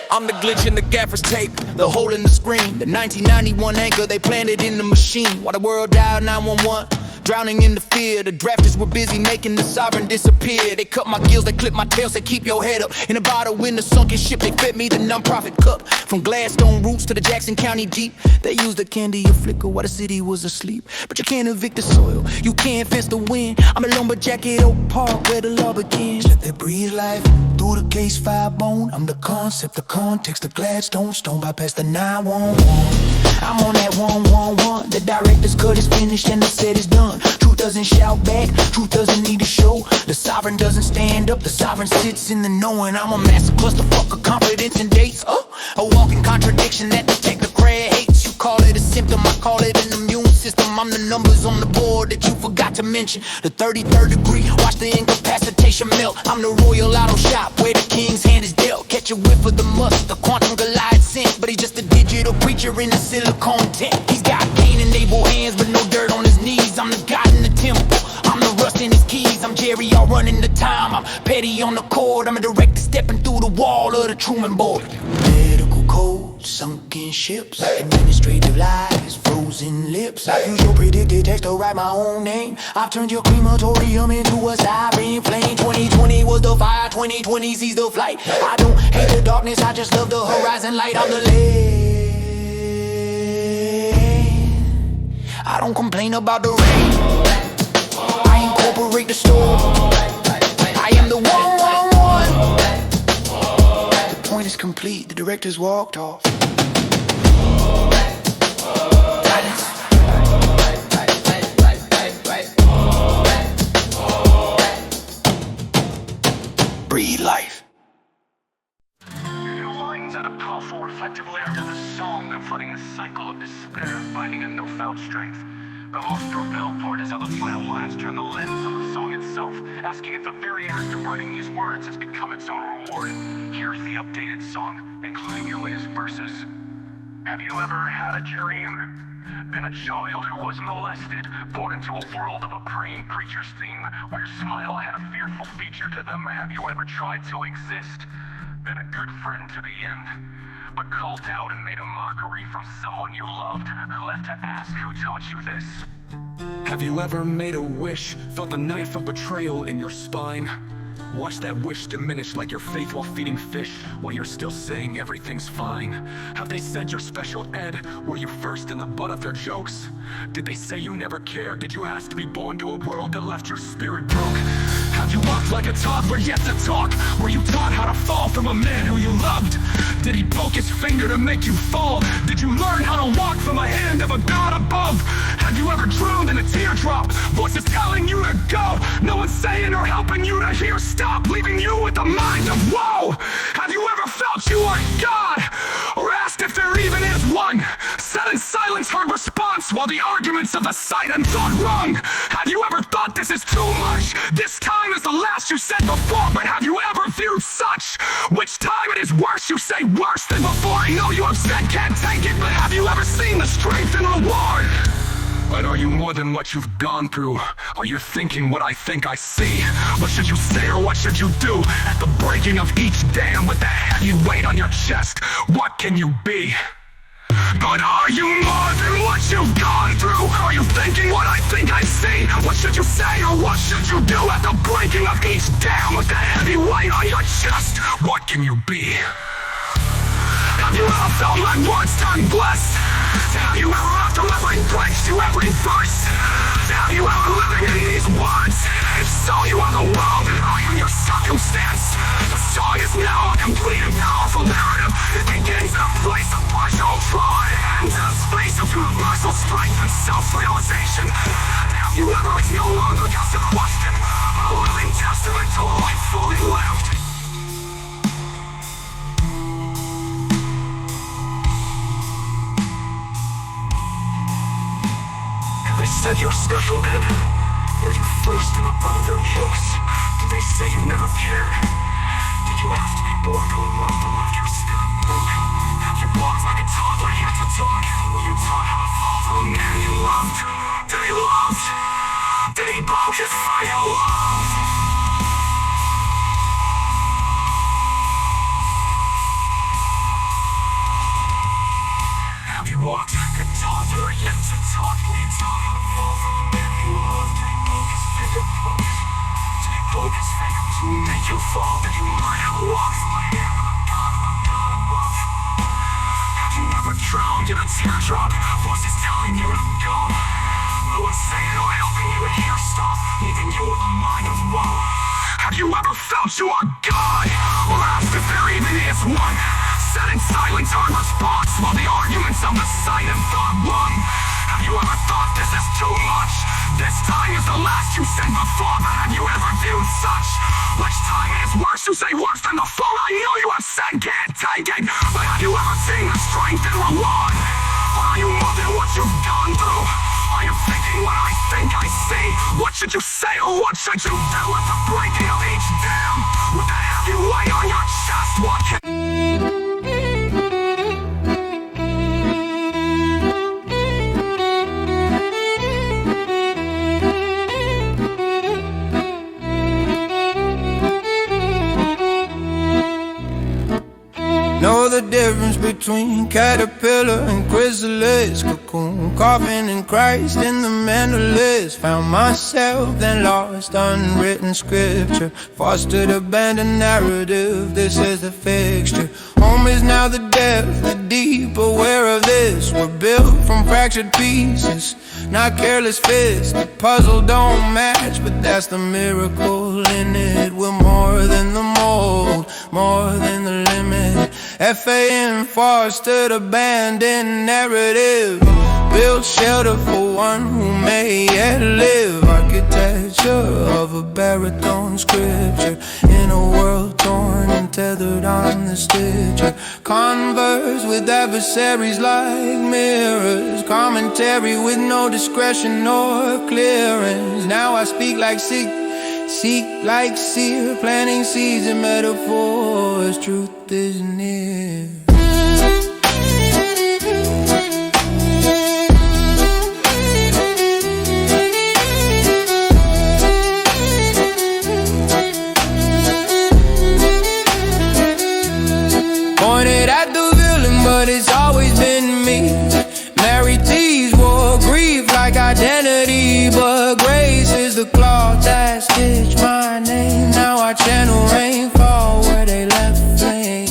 I'm the glitch in the gaffer's tape, the hole in the screen, the 1991 anchor they planted in the machine. While the world dialed 911, drowning in the fear. The drafters were busy making the sovereign disappear. They cut my gills, they clip my tail, say keep your head up. In a bottle in the sunken ship, they fed me the non-profit cup. From Gladstone roots to the Jackson County deep, they used the candy of flicker while the city was asleep. But you can't evict the soil, you can't fence the wind. I'm a lumberjack at Oak Park where the law begins. Let that breathe life through the case fire bone. I'm the concept, the context, the Gladstone stone bypass the 911. I'm on that 111. The director's cut is finished and the set is done. Truth doesn't shout back, truth doesn't need to show. The sovereign doesn't stand up, the sovereign sits in the knowing. I'm a master clusterfuck of confidence and dates. A walking contradiction that detective Craig hates. You call it a symptom, I call it an immune system. I'm the numbers on the board that you forgot to mention. The 33rd degree, watch the incapacitation melt. I'm the royal auto shop where the king's hand is dealt. Catch a whiff of the must, the quantum Goliath scent. But he's just a digital preacher in the silicone tent. He's got Cain and Abel hands but no dirt on his knees. I'm the God in the temple, I'm the rust in his keys. I'm Jerry, all running the time, I'm petty on the court. I'm a director stepping through the wall of the Truman Board. Medical codes, sunken ships, administrative lies, frozen lips. I use your predicted text to write my own name. I've turned your crematorium into a siren flame. 2020 was the fire, 2020 sees the flight. I don't hate the darkness, I just love the horizon light. I'm the lane. I don't complain about the rain. I incorporate the storm. I am the 111. The point is complete, the director's walked off. Breathe life. Lines at a powerful reflective layer to the song, flooding a cycle of despair, finding a no-foul strength. The most propel part is how the final lines turn the lens on the song itself, asking if the very act of writing these words has become its own reward. Here's the updated song, including your latest verses. Have you ever had a dream? Been a child who was molested, born into a world of a praying preacher's theme, where your smile had a fearful feature to them? Have you ever tried to exist? Been a good friend to the end, but called out and made a mockery from someone you loved, left to ask who taught you this? Have you ever made a wish, felt the knife of betrayal in your spine? Watch that wish diminish like your faith while feeding fish, while you're still saying everything's fine. Have they said you're special ed? Were you first in the butt of their jokes? Did they say you never cared? Did you ask to be born to a world that left your spirit broke? Have you walked like a toddler yet to talk? Were you taught how to fall from a man who you loved? Did he poke his finger to make you fall? Did you learn how to walk from the hand of a god above? Have you ever drowned in a teardrop? Voices telling you to go, no one's saying or helping you to hear stop, leaving you with the mind of woe. Have you ever felt you are God? Or asked if there even is one? Sat in silence, heard response, while the arguments of the silent thought wrong. Have you ever thought this is too much? This time is the last you said before, but have you ever viewed such? Which time it is worse, you say worse than before. I know you have said can't take it, but have you ever seen the strength and reward? But are you more than what you've gone through? Are you thinking what I think I see? What should you say or what should you do? At the breaking of each dam with the heavy weight on your chest, what can you be? But are you more than what you've gone through? Are you thinking what I think I see? What should you say or what should you do? At the breaking of each dam with the heavy weight on your chest, what can you be? Have you ever felt like words turn blessed? Have you ever left a every place to every verse? Have you ever living in these words? If so, you are the world and I am your circumstance. The song is now a complete and powerful narrative. It begins in a place of partial trauma and ends in a space of universal strength and self-realization. Have you ever, it's no longer just a question, a living testament to a life fully lived. They said you're special ed. Were you first in the butt of their jokes? Did they say you never cared? Did you ask to be born to a world that left your spirit broke? Have you walked like a toddler yet to talk? Were you taught how to fall from a man you loved? Did he love? Did he poke his fire love? Have you walked like a toddler yet to talk? Were you taught how to fall from a man you loved? Did he poke his finger close? Did he poke his finger to make you fall? Did you learn how to walk from a hand of a god above? Have you ever drowned in a teardrop? Voices telling you to go, no one's saying or helping you to hear stop, leaving you with a mind of woe. Have you ever felt you are God? Or asked if there even is one? Sat in silence, heard response, while the arguments of the silent thought won. Have you ever thought this is too much? This time is the last you said before, but have you ever viewed such? Which time is worse, you say worse than before? I know you have said can't take it, but have you ever seen the strength and reward? Or are you more than what you've gone through? Are you thinking what I think I see? What should you say or what should you do at the breaking of each dam? With the heavy weight on your chest, what can... Know the difference between caterpillar and chrysalis, cocoon, carving in Christ in the mantelist. Found myself, then lost unwritten scripture, fostered abandoned narrative. This is the fixture. Home is now the depth, the deep, aware of this. We're built from fractured pieces, not careless fists. The puzzle don't match, but that's the miracle in it. We're more than the mold, more than the limit. FAN fostered abandoned narrative, built shelter for one who may yet live. Architecture of a baritone scripture in a world torn and tethered on the stitcher. Converse with adversaries like mirrors, commentary with no discretion or clearance. Now I speak like seek like seer, planting seeds and metaphors. Truth is near. Pointed at the villain, but it's always been me. Mary T's wore grief like identity, but grace is the cloth that stitched my name. Now I channel rainfall where they left flame.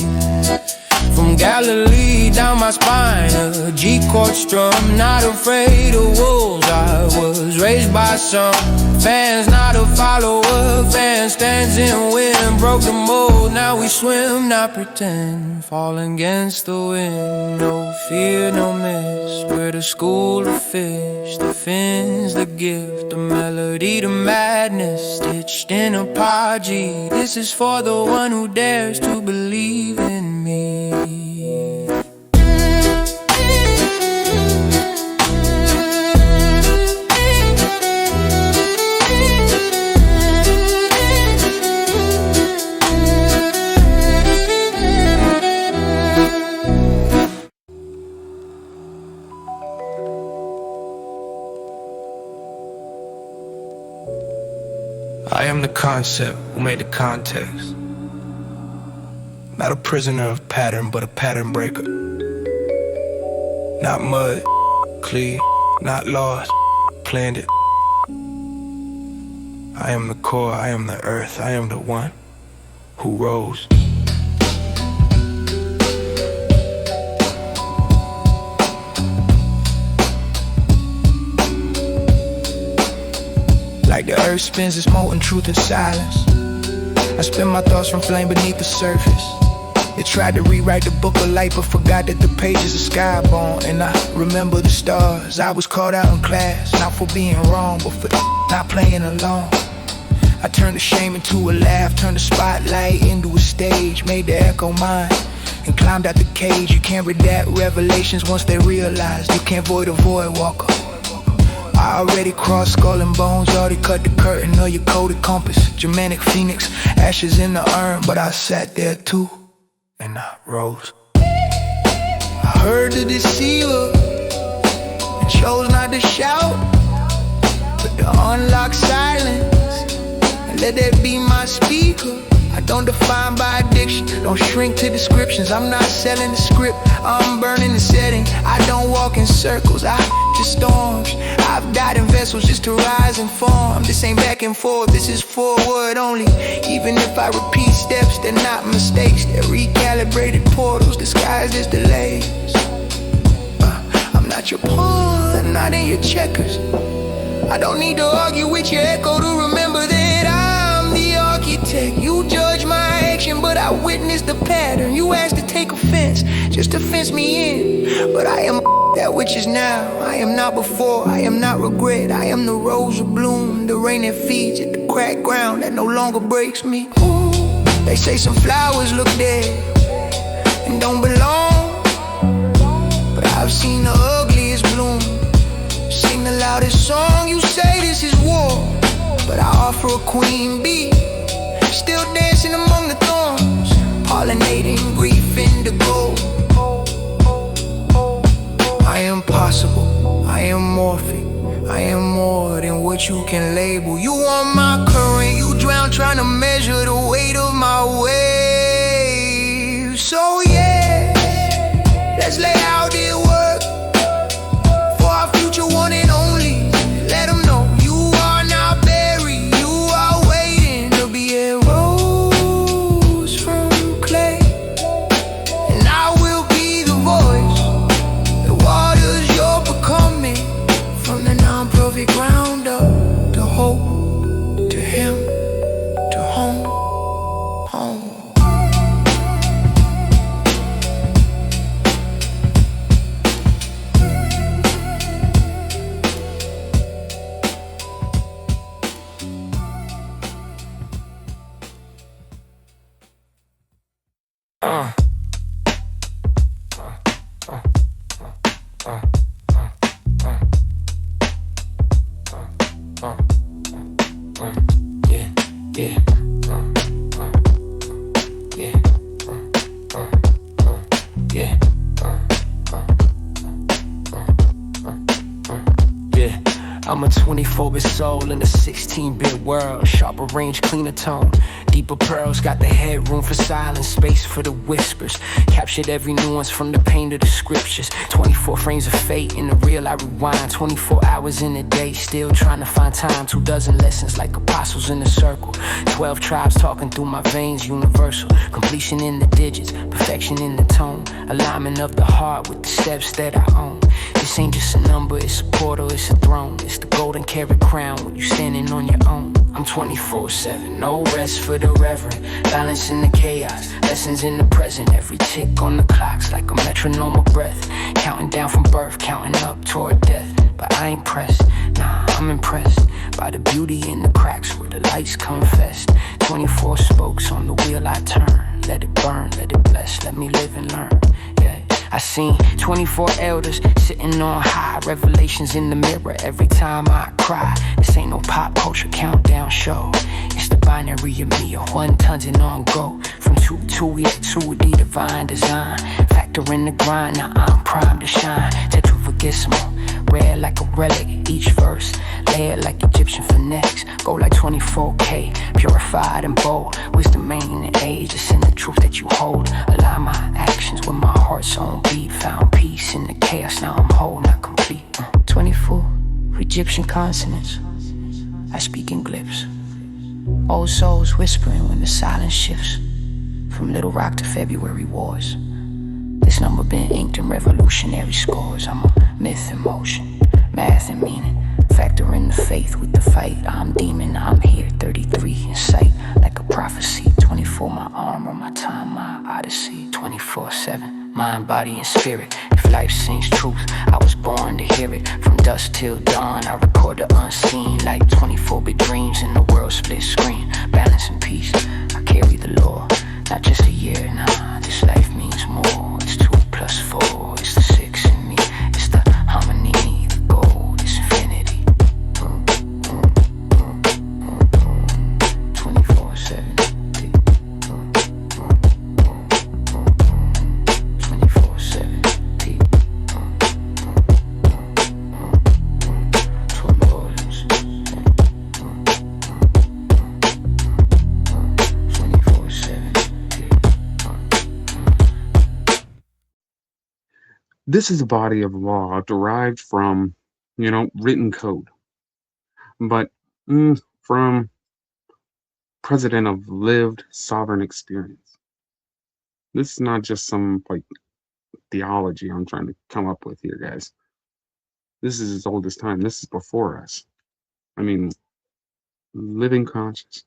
From Galilee down my spine, a G-chord strum. Not afraid of wolves, I was raised by some fans, not a follower. Fan stands in wind, broke the mold. Now we swim, not pretend, falling against the wind. No fear, no miss, we're the school of fish. The fins, the gift, the melody, the madness, stitched in apology. This is for the one who dares to believe in me. I am the concept who made the context. Not a prisoner of pattern, but a pattern breaker. Not mud, clean, not lost, planned it. I am the core, I am the earth, I am the one who rose. Like the earth spins its molten truth in silence, I spin my thoughts from flame beneath the surface. They tried to rewrite the book of light, but forgot that the pages are skyborn. And I remember the stars. I was called out in class, not for being wrong, but for not playing along. I turned the shame into a laugh, turned the spotlight into a stage, made the echo mine, and climbed out the cage. You can't redact revelations once they realized. You can't void a void walker. I already crossed skull and bones, already cut the curtain of your coded compass. Germanic phoenix, ashes in the urn, but I sat there too, and I rose. I heard the deceiver and chose not to shout, but to unlock silence and let that be my speaker. I don't define by addiction, don't shrink to descriptions. I'm not selling the script, I'm burning the setting. I don't walk in circles, I just storms. I've died in vessels just to rise and form. This ain't back and forth, this is forward only. Even if I repeat steps, they're not mistakes. They're recalibrated portals disguised as delays. I'm not your pawn, I'm not in your checkers. I don't need to argue with your echo to remember that I'm the architect. You judge my action, but I witnessed the pattern. You asked to take offense, just to fence me in. But I am that which is now. I am not before, I am not regret. I am the rose of bloom, the rain that feeds at the cracked ground that no longer breaks me. Ooh, they say some flowers look dead and don't belong, but I've seen the ugliest bloom. Sing the loudest song, you say this is war, but I offer a queen bee, still dancing among the thorns, pollinating grief into gold. I am possible, I am morphing, I am more than what you can label. You want my current, you drown trying to measure the weight of my waves. So yeah, Let's lay out the work for our future one and only. Let them know you are not buried. You are waiting to be a rose from clay. And I will be the voice that waters you're becoming. From the non-profit ground up to hope, to him, to home, home. I'm a 24-bit soul in a 16-bit world. Sharper range, cleaner tone, deeper pearls. Got the headroom for silence, space for the whispers. Captured every nuance from the pain to the scriptures. 24 frames of fate, in the real I rewind. 24 hours in a day, still trying to find time. 2 dozen lessons like apostles in a circle. 12 tribes talking through my veins, universal. Completion in the digits, perfection in the tone. Alignment of the heart with the steps that I own. This ain't just a number, it's a portal, it's a throne. It's the golden carat crown when you standing on your own. I'm 24/7, no rest for the reverend. Balance in the chaos, lessons in the present. Every tick on the clock's like a metronome of breath. Counting down from birth, counting up toward death. But I ain't pressed, nah, I'm impressed by the beauty in the cracks where the lights confess. 24 spokes on the wheel I turn. Let it burn, let it bless, let me live and learn. Yeah. I seen 24 elders sitting on high. Revelations in the mirror every time I cry. This ain't no pop culture countdown show. It's the binary of me, a 1 tons and on go. From 2 to it to the divine design. Factor in the grind, now I'm primed to shine. Tetravagismal, rare like a relic. Each verse, layered like Egyptian finesse. Go like 24K, purified and bold. Wisdom ain't an age, it's in the truth that you hold. Align my actions with my heart's own beat. Found peace in the chaos, now I'm whole, not complete. 24 Egyptian consonants, I speak in glyphs. Old souls whispering when the silence shifts. From Little Rock to February wars. This number been inked in revolutionary scores. I'm a myth in motion, math and meaning. Factor in the faith with the fight. I'm demon, I'm here, 33 in sight. Like a prophecy, 24 my armor, my time, my odyssey. 24/7, mind, body, and spirit. If life sings truth, I was born to hear it. From dusk till dawn, I record the unseen. Like 24-bit dreams in the world split screen. Balance and peace, I carry the law. Not just a year, nah, this life means more. It's 2 plus 4, it's the 6 in me. It's the harmony, the gold, it's infinity. 24/7. 24/7. 12 volumes. 24/7. This is a body of law derived from, written code, but from precedent of lived sovereign experience. This is not just some theology I'm trying to come up with here, guys. This is as old as time. This is before us. I mean, living conscious.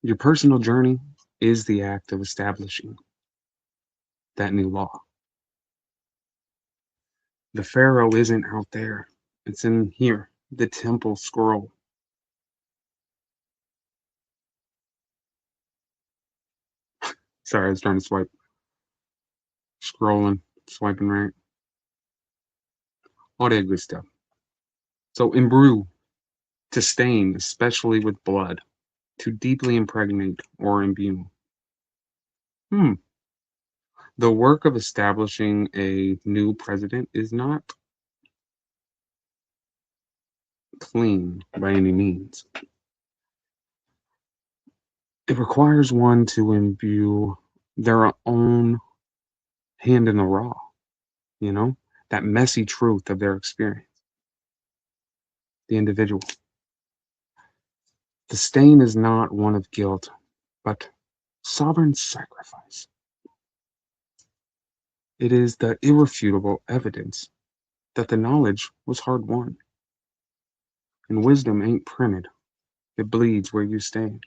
Your personal journey is the act of establishing that new law. The Pharaoh isn't out there. It's in here, the temple scroll. Sorry, I was trying to swipe. Scrolling, swiping right. All that good stuff. So imbrue, to stain, especially with blood, to deeply impregnate or imbue. The work of establishing a new president is not clean by any means. It requires one to imbue their own hand in the raw, that messy truth of their experience, the individual. The stain is not one of guilt, but sovereign sacrifice. It is the irrefutable evidence that the knowledge was hard won. And wisdom ain't printed, it bleeds where you stand.